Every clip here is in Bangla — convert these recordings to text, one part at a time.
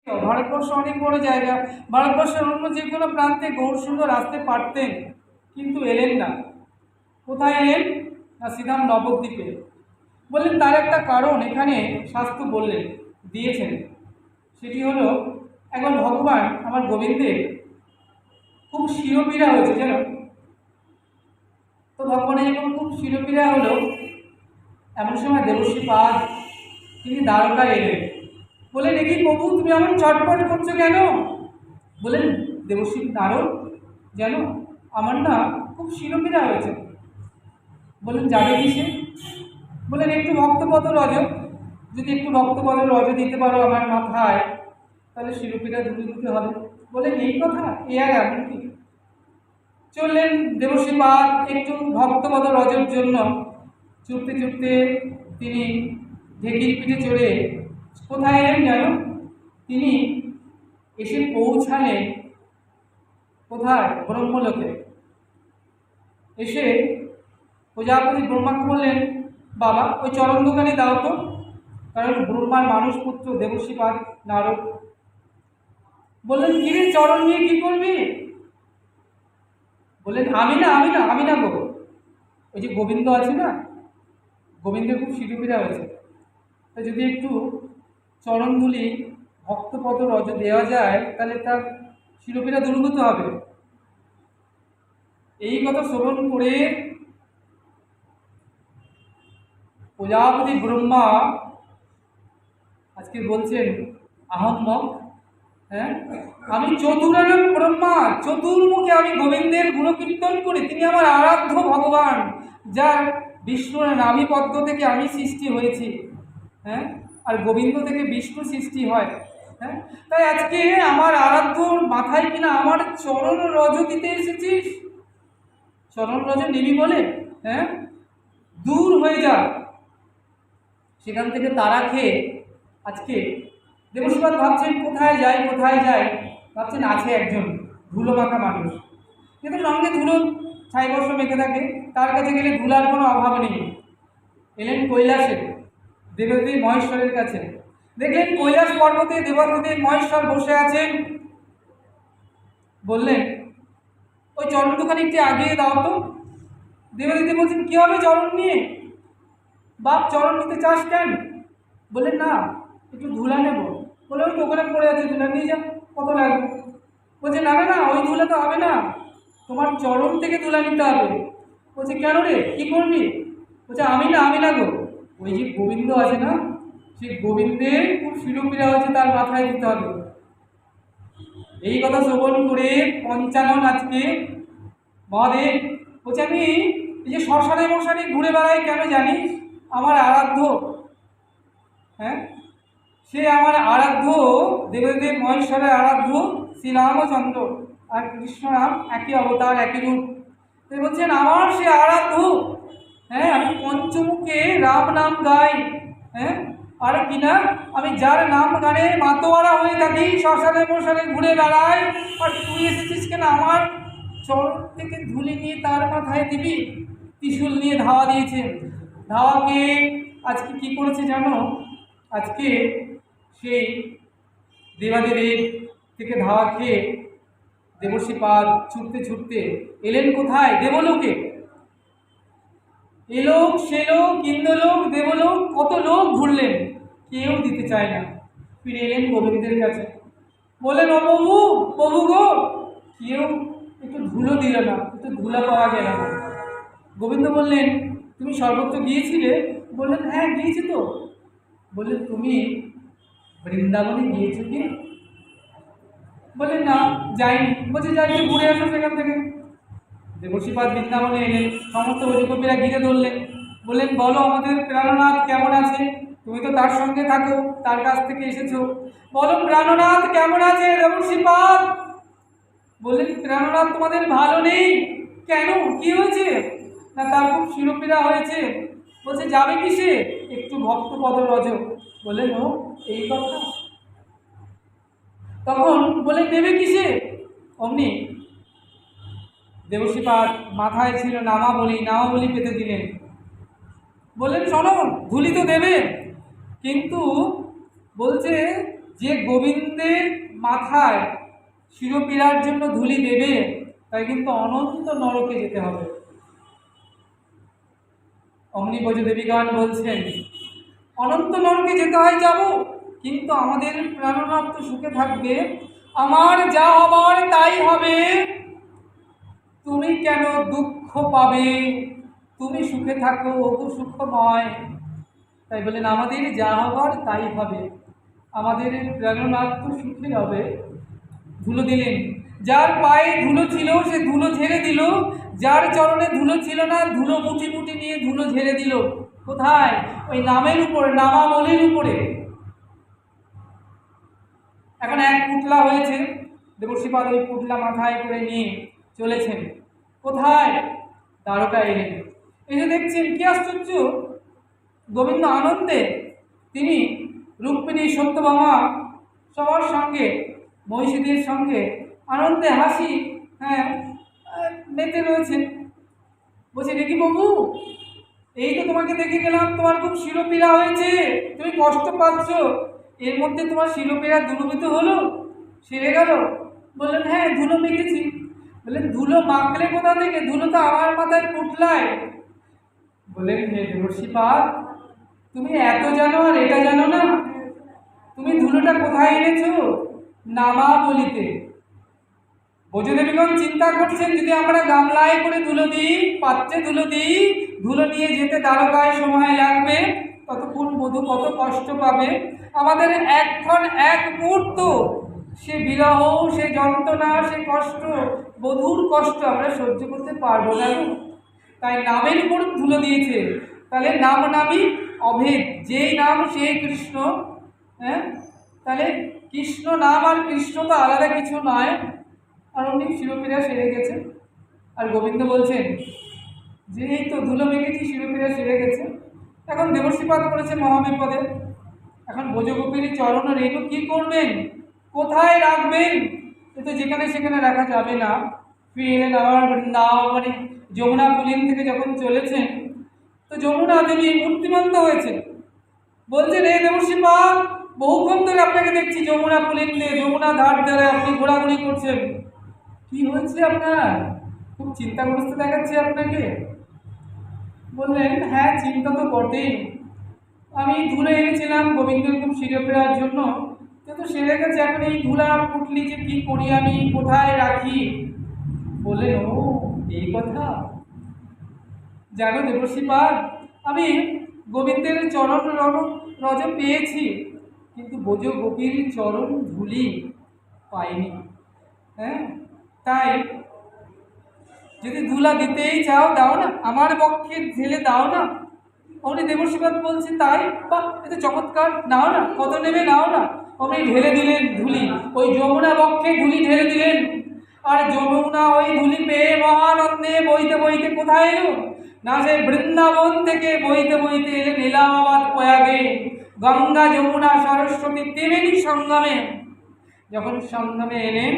ভারতবর্ষ অনেক বড় জায়গা, ভারতবর্ষের অন্য যে কোনো প্রান্তে গৌরসুন্দর আসতে পারতেন, কিন্তু এলেন না। কোথায় এলেন? না, সিধাম নবদ্বীপে। বললেন তার একটা কারণ এখানে শাস্ত্র বললেন, দিয়েছেন। সেটি হলো, এখন ভগবান আমার গোবিন্দের খুব শিরোপীড়া হয়েছে জানো। তো ভগবানের যখন খুব শিরোপীড়া হলো, এমন সময় দেবশ্রী পাদ তিনি দ্বারকা এলেন। বললেন, এ কি প্রভু, তুমি এমন চটপট করছো কেন? বললেন, দেবশ্রী নারদ, জানো আমার না খুব শিরোপীড়া হয়েছে। বললেন, যাবে কিসে? বললেন, একটু ভক্তপদ রজ, যদি একটু ভক্তপদ রজ দিতে পারো আমার মাথায়, তাহলে শিরোপীড়া দূরীভূত হবে। বললেন, এই কথা, এ আর এমন কি? চললেন দেবশ্রী পাদ একটু ভক্তপদ রজের জন্য ছুটতে ছুটতে তিনি ঢেকির পিঠে চড়ে কোথায় এলেন জানো? তিনি এসে পৌঁছালেন কোথায়? ব্রহ্মলোকে। এসে প্রজাপতি ব্রহ্মাকে বললেন, বাবা ওই চরণ দোকানে দাও তো, কারণ ব্রহ্মার মানুষ পুত্র দেবশ্রী পাদ নারদ। বললেন, কিরে চরণ নিয়ে কি করবি? বললেন, আমি না গো, ওই যে গোবিন্দ আছে না, গোবিন্দের খুব শিরোপীড়া হয়েছে, তো যদি একটু চরণধুলি ভক্তপদ রজ দেওয়া যায়, তাহলে তার শিরোপীড়া দূরীভূত হবে। এই কথা শ্রবণ করে প্রজাপতি ব্রহ্মা আজকে বলছেন, আহম্মক, হ্যাঁ, আমি চতুরানন ব্রহ্মা, চতুর্মুখে আমি গোবিন্দের গুণকীর্তন করি। তিনি আমার আরাধ্য ভগবান, যার বিষ্ণুর নাভি পদ্ম থেকে আমি সৃষ্টি হয়েছি, হ্যাঁ, আর গোবিন্দ থেকে বিষ্ণু সৃষ্টি হয়, হ্যাঁ। তাই আজকে আমার আরাধ্যর মাথায় কিনা আমার চরণ রজ দিতে এসেছিস? চরণ রজ নিবি বলে, হ্যাঁ, দূর হয়ে যা সেখান থেকে। তারা খেয়ে আজকে দেবশ্রী পাদ ভাবছেন, কোথায় যাই কোথায় যাই, ভাবছেন আছে একজন ধুলো মাখা মানুষ, কিন্তু সঙ্গে ধুলো ছাই বর্ষ মেখে থাকে, তার কাছে গেলে ধুলার কোনো অভাব নেই। এলেন কৈলাসে, দেবদেবী মহেশ্বরের কাছে। দেখলেন কৈলাস পর্বতে দেবদেবী মহেশ্বর বসে আছেন। বললেন, ওই চরণ দোকানে একটু আগিয়ে দাও তো। দেবদেবী বলছেন, কী হবে চরণ নিয়ে? বাপ, চরণ নিতে চাস কেন? বললেন, না, একটু ধুলা নেব। বলে, ওই দোকানে পড়ে আছে, ধুলা নিয়ে যা, কত লাগবে? বলছে, না না না, ওই ধুলা তো হবে না, তোমার চরণ থেকে ধুলা নিতে হবে। বলছে, কেন রে, কী করবি? বলছে, আমি না গো, ওই যে গোবিন্দ আছে না, সেই গোবিন্দের খুব শিরোপীড়া হচ্ছে, তার মাথায় দিতে হবে। এই কথা শ্রবণ করে পঞ্চানন আজকে মহাদেব বলছে, আমি এই যে শ্মশানে মশানে ঘুরে বেড়াই কেন জানিস? আমার আরাধ্য, হ্যাঁ, সে আমার আরাধ্য দেবদেব মহেশ্বরের আরাধ্য শ্রীরামচন্দ্র আর কৃষ্ণরাম একই অবতার, একই রূপ। তিনি বলছেন, আমার সে আরাধ্য, হ্যাঁ, আমি পঞ্চমুখে রাম নাম গাই, হ্যাঁ, আর কিনা আমি যার নাম গানে মাতোয়ারা হয়ে থাকি, শ্মশানে মশানে ঘুরে বেড়াই, আর তুই এসেছিস কেন আমার চরণ থেকে ধুলি নিয়ে তার মাথায় দিবি? ত্রিশূল নিয়ে ধাওয়া দিয়েছে। ধাওয়াকে আজকে কি করেছে জানো? আজকে সেই দেবাদিদেব থেকে ধাওয়া খেয়ে দেবশ্রী পাদ ছুটতে ছুটতে এলেন কোথায়? দেবলোকে। এলোক সেলোক ইন্দ্রলোক দেবলোক, কত লোক ঘুরলেন, কেউ দিতে চায় না। ফিরে এলেন গোবিন্দের কাছে, বললেন, ও প্রভু, প্রভু গো, কেউ একটু ধুলো দিল না, একটু ধুলা পাওয়া গেল না। গোবিন্দ বললেন, তুমি সর্বত্র গিয়েছিলে? বললেন, হ্যাঁ গিয়েছি তো। বললেন, তুমি বৃন্দাবনে গিয়েছো কি? বললেন, না যাইনি। বলছে, যাই, একটু ঘুরে আসো সেখান থেকে। দেবশ্রী পাদ বৃন্দাবনে এলেন, সমস্ত ভোজকবিরা ঘিরে ধরলেন, বললেন, বলো আমাদের প্রাণনাথ কেমন আছে? তুমি তো তার সঙ্গে থাকো, তার কাছ থেকে এসেছো, বলো প্রাণনাথ কেমন আছে? দেবশ্রী পাদ বললেন, প্রাণনাথ তোমাদের ভালো নেই। কেন, কি হয়েছে? না, তার খুব শিরোপীড়া হয়েছে। বলছে, যাবে কিসে? একটু ভক্তপদ রজ। বললেন, ও এই কথা। তখন বললেন, নেবে কিসে? অমনি দেবশ্রী পাদ মাথায় ছিল নামাবলী পেতে দিলেন। বললেন, শোনো, ধুলি তো দেবে, কিন্তু বলছে যে গোবিন্দের মাথায় শিরোপীড়ার জন্য ধুলি দেবে তাই কিন্তু অনন্ত নরকে যেতে হবে। অমনি ব্রজদেবীগণ বলছেন অনন্ত নরকে যেতে হয় যাব, কিন্তু আমাদের প্রাণনাথ তো সুখে থাকবে, আমার যা হবার তাই হবে, তুমি কেন দুঃখ পাবে, তুমি সুখে থাকো, ওগো সুখময়। তাই বলেন আমাদের যা হবার তাই হবে, আমাদের প্রাণনাথ তো সুখে হবে। ধুলো দিলেন, যার পায়ে ধুলো ছিল সে ধুলো ঝেড়ে দিল, যার চরণে ধুলো ছিল না ধুলো মুঠি মুঠি নিয়ে ধুলো ঝেড়ে দিল। কোথায়? ওই নামের উপরে, নামাবলীর উপরে। এখন এক পুতলা হয়েছে, দেবর্ষিপাদ ওই পুতলা মাথায় করে নিয়ে চলেছেন। কোথায়? দ্বারকায় এলেন। এসে দেখছেন কি আশ্চর্য, গোবিন্দ আনন্দে তিনি রুক্মিণী সত্যভামা সবার সঙ্গে, মহিষীদের সঙ্গে আনন্দে হাসি মেতে রয়েছেন। বলছে দেখি বাবু, এই তো তোমাকে দেখে গেলাম, তোমার খুব শিরোপীড়া হয়েছে, তুমি কষ্ট পাচ্ছ, এর মধ্যে তোমার শিরোপীড়া দুর্বিত হলো, সেরে গেল? বললেন হ্যাঁ ধুলো মেখেছি। বললেন ধুলো মাখলে কোথা থেকে? ধুলো তো আমার মাথায় পুটলায়। বললেন হে দেবর্ষিপাদ, তুমি এত জানো আর এটা জানো না? তুমি ধুলোটা কোথায় এনেছো? নামাবলিতে। ব্রজদেবীগণ চিন্তা করছেন যদি আমরা গামলায় করে ধুলো দিই, পাত্রে ধুলো দিই, ধুলো নিয়ে যেতে দ্বারকায় সময় লাগবে, ততক্ষণ বধূ কত কষ্ট পাবে। আমাদের এক্ষণ এক মুহূর্ত সে বিরহ, সে যন্ত্রণা, সে কষ্ট, বধূর কষ্ট আমরা সহ্য করতে পারবো না। তাই নামের উপর ধুলো দিয়েছে। তাহলে নাম নামই অভেদ, যেই নাম সেই কৃষ্ণ। তাহলে কৃষ্ণ নাম আর কৃষ্ণ তো আলাদা কিছু নয়। আর উনি শিরোপীড়া সেরে গেছে। আর গোবিন্দ বলছেন যে এই তো ধুলো মেখেছি, শিরোপীড়া সেরে গেছে। এখন দেবর্ষিপাত করেছে মহাবিপদে। এখন ব্রজগোপীর চরণ রেণু কি করবেন, কোথায় রাখবেন? এ তো যেখানে সেখানে রাখা যাবে না। ফিরে এলেন আবার বৃন্দাবনে। যমুনা পুলিন থেকে যখন চলেছেন তো যমুনা দেবী মূর্তিমন্ত হয়েছে। বলছেন এই দেবর্ষিপাত, বহুক্ষণ ধরে আপনাকে দেখছি যমুনা পুলিন নিয়ে, যমুনা ধার ধারে আপনি ঘোরাঘুরি করছেন, কি হয়েছে আপনার? খুব চিন্তাগ্রস্ত দেখাচ্ছে আপনাকে। বললেন হ্যাঁ চিন্তা তো বটেই, আমি ধুলো এনেছিলাম গোবিন্দের খুব শিরোপীড়ার জন্য, তো সেরে গেছে, এখন এই ধুলা পুটলি যে কি করি আমি, কোথায় রাখি? বললেন ও এই কথা। জানো দেবর্ষিপাদ, আমি গোবিন্দের চরণ রজ পেয়েছি, কিন্তু ব্রজগোপীর চরণ ধুলি পাইনি। তাই যদি ধুলা দিতেই চাও দাও না, আমার পক্ষে ঢেলে দাও না। অমনি দেবর্ষিপাদ বলছে তাই, বা এতে চমৎকার, নাও না, কত নেবে নাও না। অমনি ঢেলে দিলেন ধুলি, ওই যমুনা বক্ষে ধুলি ঢেলে দিলেন। আর যমুনা ওই ধুলি পেয়ে মহানন্দে বইতে বইতে কোথায় এলো না, সে বৃন্দাবন থেকে বইতে বইতে এলেন এলাহাবাদ প্রয়াগে, গঙ্গা যমুনা সরস্বতী ত্রিবেণী সঙ্গমে। যখন সঙ্গমে এলেন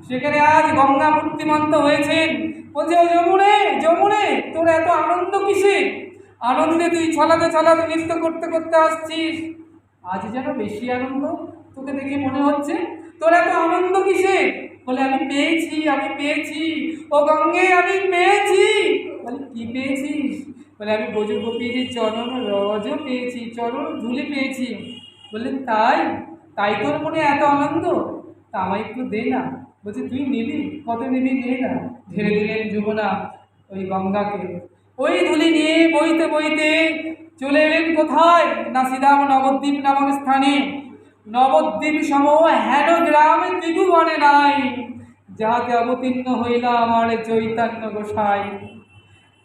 সেখানে আজ গঙ্গা মূর্তিমন্ত হয়েছেন। বলছে ও যমুনে, যমুনে তোর এত আনন্দ কিসে? আনন্দে তুই ছলাতে ছলাতে নৃত্য করতে করতে আসছিস, আজ যেন বেশি আনন্দ তোকে দেখে মনে হচ্ছে। তোর এত আনন্দ কিসে? বলে আমি পেয়েছি, আমি পেয়েছি, ও গঙ্গে আমি পেয়েছি। বলে কি পেয়েছিস? বলে আমি ব্রজগোপীর চরণ রজ পেয়েছি, চরণ ধুলি পেয়েছি। বললেন তাই, তাই তোর মনে এত আনন্দ? তা আমায় একটু দে না। বলছে তুই নিবি, কত নিবি নে না। ঝেড়ে দিলেন যমুনা ওই গঙ্গাকে। ওই ধুলি নিয়ে বইতে বইতে চলে এলেন কোথায় না, শ্রীরাম নবদ্বীপ নামক স্থানে। নবদ্বীপ সম হেন গ্রাম ত্রিভুবনে নাই, যাহাতে অবতীর্ণ হইলা আমার চৈতন্য গোসাই।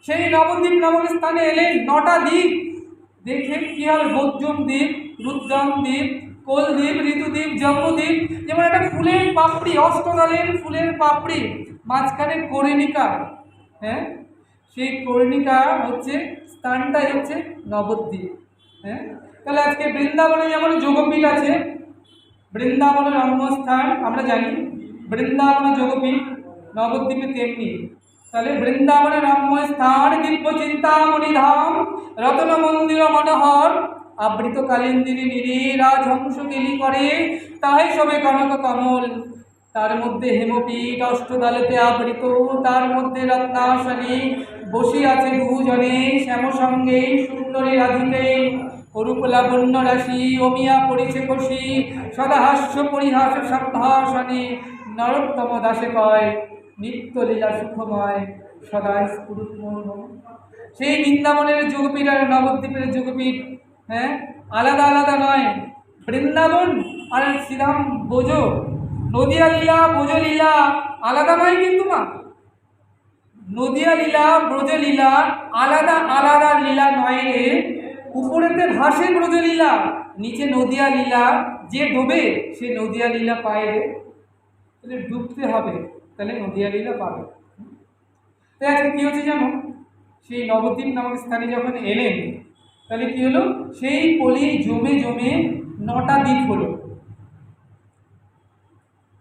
সেই নবদ্বীপ নামক স্থানে এলেন। 9টা দ্বীপ দেখে কি হবে, বজ্রম দ্বীপ, রুদ্রম দ্বীপ, কোলদ্বীপ, ঋতুদ্বীপ, জম্বুদ্বীপ। যেমন একটা ফুলের পাপড়ি, অষ্টদলের ফুলের পাপড়ি, মাঝখানে কর্ণিকা। সেই কর্ণিকা হচ্ছে স্থানটাই হচ্ছে নবদ্বীপ। তাহলে আজকে বৃন্দাবনে যেমন যোগপীঠ আছে, বৃন্দাবনের রম্যস্থান আমরা জানি, বৃন্দাবন যোগপীঠ, নবদ্বীপে তেমনি। তাহলে বৃন্দাবনের রম্যস্থান, দিব্য চিন্তামণি ধাম, রত্ন মন্দির মনোহর, আবৃত কালিন্দিনী নীরেরাজ হংস কেলি করে, তাহাই সবে কনক কমল। তার মধ্যে হেমপীঠ অষ্টদালেতে আবৃত, তার মধ্যে রত্নাসনে বসে আছে দুজনে, শ্যামসঙ্গে সুন্দরী রাধিতে। অরূপ লাবণ্য রাশি অমিয়া পড়িছে খুশি, সদা হাস্য পরিহাস সদ্ভাষণে। নরোত্তম দাসে কয় নিত্য লীলা সুখময়, সদা স্ফুরুত মোর। সেই বৃন্দাবনের যোগপীঠ আর নবদ্বীপের যোগপীঠ, হ্যাঁ, আলাদা আলাদা নয়। বৃন্দাবন আর শ্রীধাম বোঝ, নদিয়া লীলা ব্রজ লীলা আলাদা নয় কিন্তু মা। নদিয়া লীলা ব্রজ লীলা আলাদা আলাদা লীলা নয় রে। উপরেতে ভাসে ব্রজলীলা, নিচে নদিয়া লীলা। যে ডোবে সে নদিয়া লীলা পায় রে। তাহলে ডুবতে হবে, তাহলে নদিয়া লীলা পাবে। তাই আজকে কী হচ্ছে জানো, সেই নবদ্বীপ নামক স্থানে যখন এলেন, তাহলে কী হলো, সেই পলি জমে জমে 9টা দ্বীপ হলো।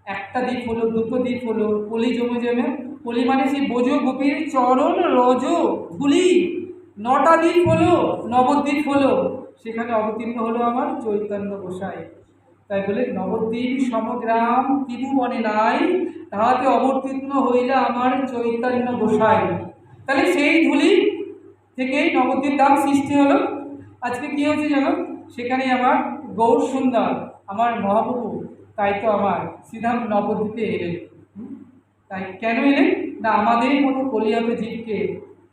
একটা দ্বীপ হলো, দুটো দ্বীপ হলো, পলি জমে জমে, পলি মানে সেই বোঝ গোপীর চরণ রজ ধুলি। 9টা দ্বীপ হলো, নবদ্বীপ হলো। সেখানে অবতীর্ণ হলো আমার চৈতন্য গোসাই। তাই বলে নবদ্বীপ সমগ্রাম ত্রিভুবনে নাই, তাহাতে অবতীর্ণ হইলে আমার চৈতন্য গোসাই। তাহলে সেই ধুলি থেকেই নবদ্বীপ ধাম সৃষ্টি হলো। আজকে কী হচ্ছে জানো, সেখানে আমার গৌর সুন্দর আমার মহাপ্রভু, তাই তো আমার শ্রীধাম নবদ্বীপে এলেন। তাই কেন এলেন না, আমাদের মতো কলিয়াত জীবকে,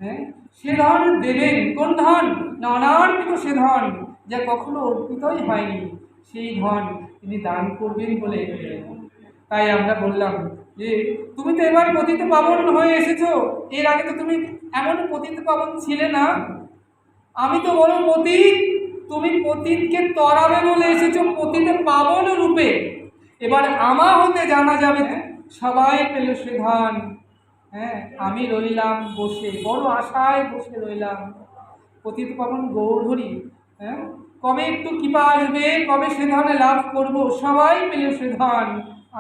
হ্যাঁ, সে ধন দেবেন। কোন ধন না, অনার্পিত সে ধন, যা কখনো অর্পিতই হয়নি, সেই ধন তিনি দান করবেন বলে। তাই আমরা বললাম যে তুমি তো এবার পতিত পাবন হয়ে এসেছো, এর আগে তো তুমি এমন পতিত পাবন ছিলে না। আমি তো বড় পতিত, তুমি পতিতকে তরাবে বলে এসেছো পতিতে পাবন রূপে। এবার আমা হতে জানা যাবে, সবাই পেল সে ধন। হ্যাঁ, আমি রইলাম বসে, বড় আশায় বসে রইলাম। পতিত পাবন গৌর হরি, হ্যাঁ, কবে একটু কৃপা আসবে, কবে সে ধনে লাভ করব। সবাই পেল সে ধন,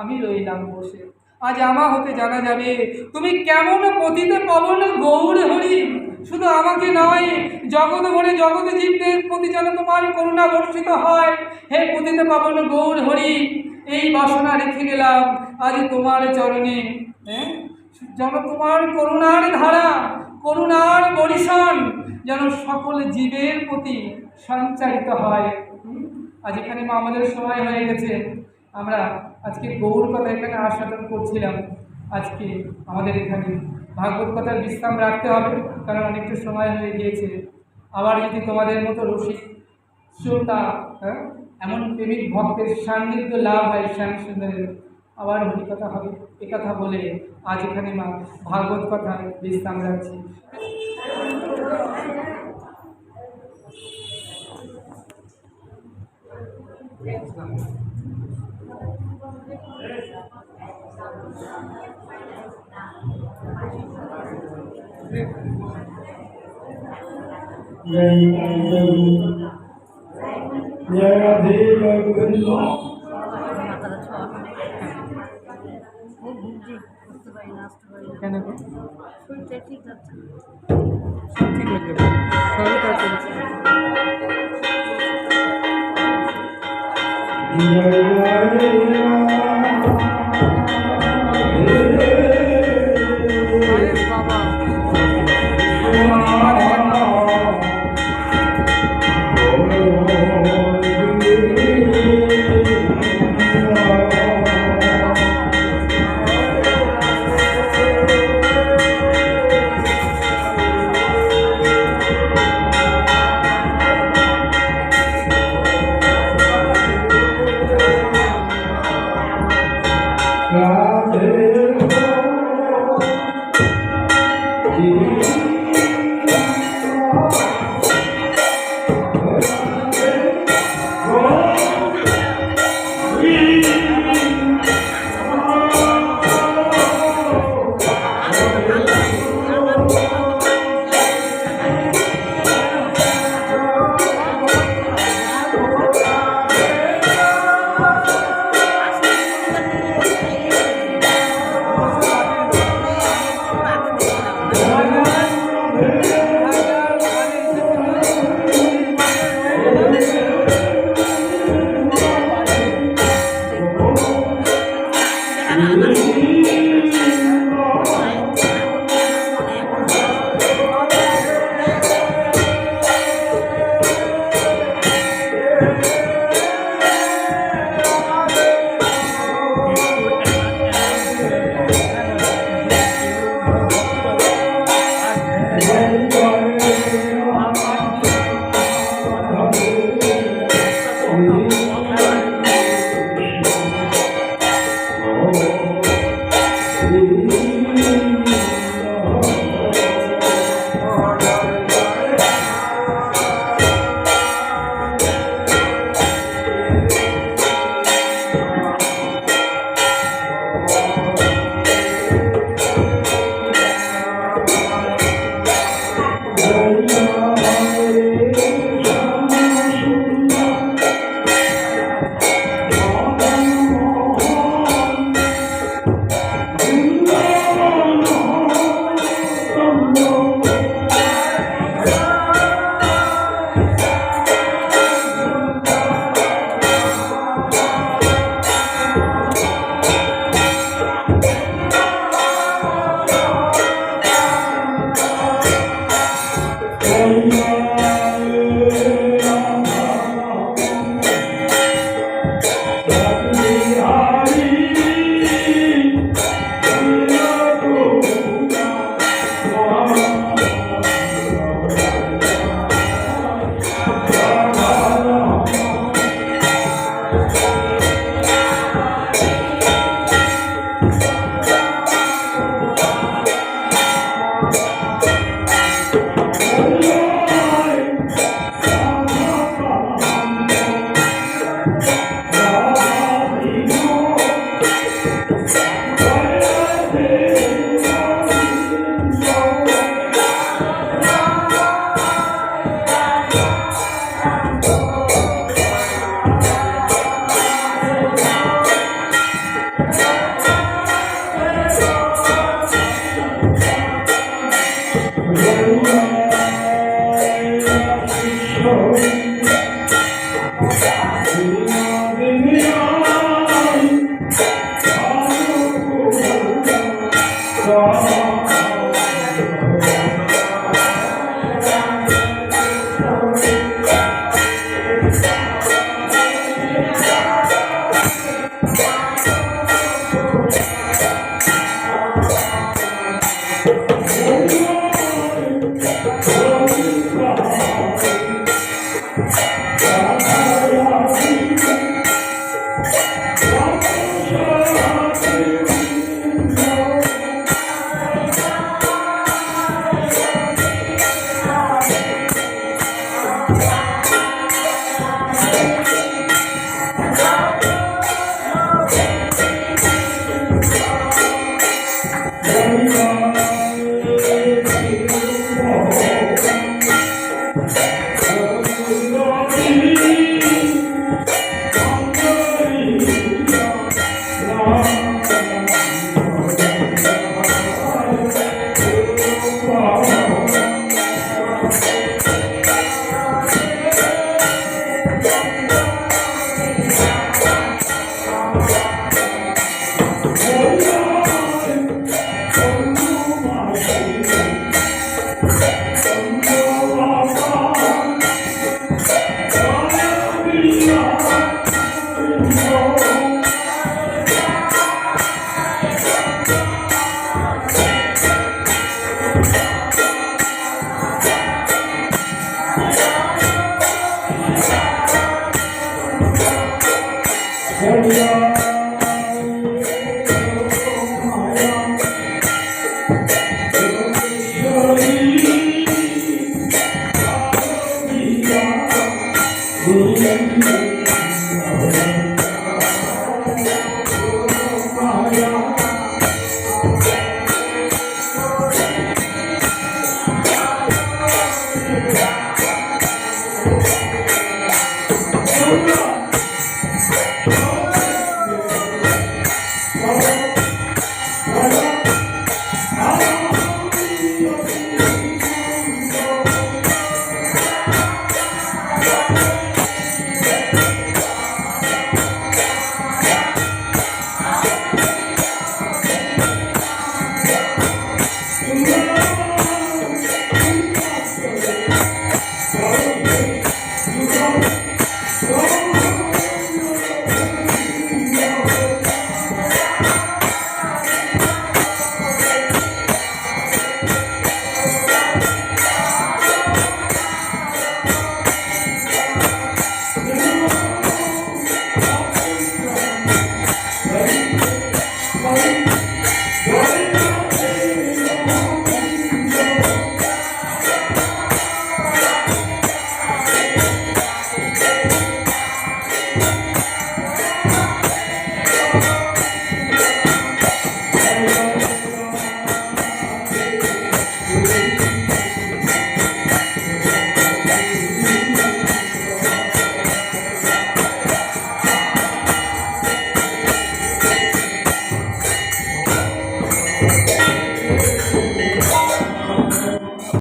আমি রইলাম বসে। আজ আমা হতে জানা যাবে তুমি কেমন পতিতে পাবন গৌর হরি। শুধু আমাকে নয়, জগৎ ভরে জগৎ জীবদের প্রতি যেন তোমার করুণা বর্ষিত হয়। হে পতিতে পাবন গৌর হরি, এই বাসনা রেখে গেলাম আজ তোমার চরণে। হ্যাঁ, যেন তোমার করুণার ধারা, করুণার বরিশন যেন সকল জীবের প্রতি সঞ্চারিত হয়। আজ এখানে মা আমাদের সময় হয়ে গেছে, আমরা আজকে গৌর কথা এখানে আস্বাদন করছিলাম। আজকে আমাদের এখানে ভাগবত কথার বিশ্রাম রাখতে হবে, কারণ অনেকটা সময় হয়ে গিয়েছে। আবার যদি তোমাদের মতো রসিক শ্রোতা, হ্যাঁ, এমন প্রেমিক ভক্তের সান্নিধ্য লাভ হয় শ্যাম সুন্দরের, আবার হরিকথা হবে। একথা বলে আজ এখানে মা ভাগবত কথায় বিশ্রাম রাখছি। কেন ঠিক আছে, ঠিক আছে, সবই কাজ চলছে।